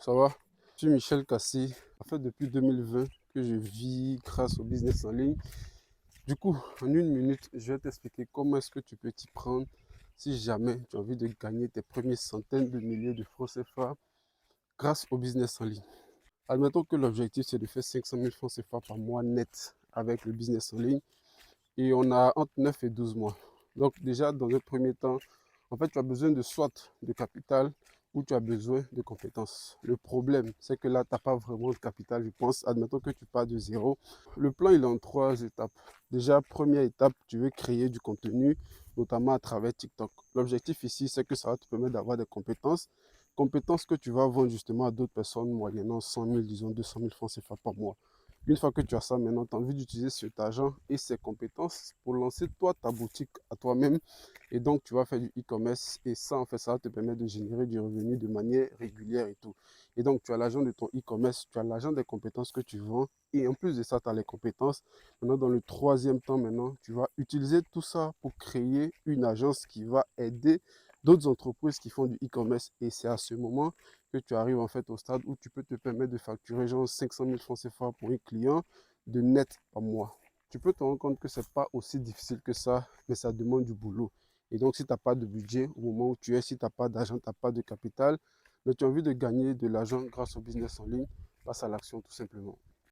ça va? Je suis Michel Cassé. En fait, depuis 2020 que je vis grâce au business en ligne. Du coup, en une minute, je vais t'expliquer comment est-ce que tu peux t'y prendre si jamais tu as envie de gagner tes premières centaines de milliers de francs CFA grâce au business en ligne. Admettons que l'objectif, c'est de faire 500 000 francs CFA par mois net avec le business en ligne et on a entre 9 et 12 mois. Donc déjà, dans un premier temps, en fait, tu as besoin de soit de capital ou tu as besoin de compétences. Le problème, c'est que là, tu n'as pas vraiment de capital, je pense. Admettons que tu pars de zéro. Le plan, il est en trois étapes. Déjà, première étape, tu veux créer du contenu, notamment à travers TikTok. L'objectif ici, c'est que ça va te permettre d'avoir des compétences. Compétences que tu vas vendre justement à d'autres personnes moyennant 100 000, disons 200 000 francs CFA par mois. Une fois que tu as ça, maintenant, tu as envie d'utiliser cet argent et ses compétences pour lancer toi ta boutique à toi-même. Et donc, tu vas faire du e-commerce et ça, en fait, ça va te permettre de générer du revenu de manière régulière et tout. Et donc, tu as l'argent de ton e-commerce, tu as l'argent des compétences que tu vends et en plus de ça, tu as les compétences. Maintenant, dans le troisième temps, maintenant, tu vas utiliser tout ça pour créer une agence qui va aider d'autres entreprises qui font du e-commerce. Et c'est à ce moment que tu arrives en fait au stade où tu peux te permettre de facturer genre 500 000 francs CFA pour un client de net par mois. Tu peux te rendre compte que ce n'est pas aussi difficile que ça, mais ça demande du boulot. Et donc, si tu n'as pas de budget au moment où tu es, si tu n'as pas d'argent, tu n'as pas de capital, mais tu as envie de gagner de l'argent grâce au business en ligne, passe à l'action tout simplement.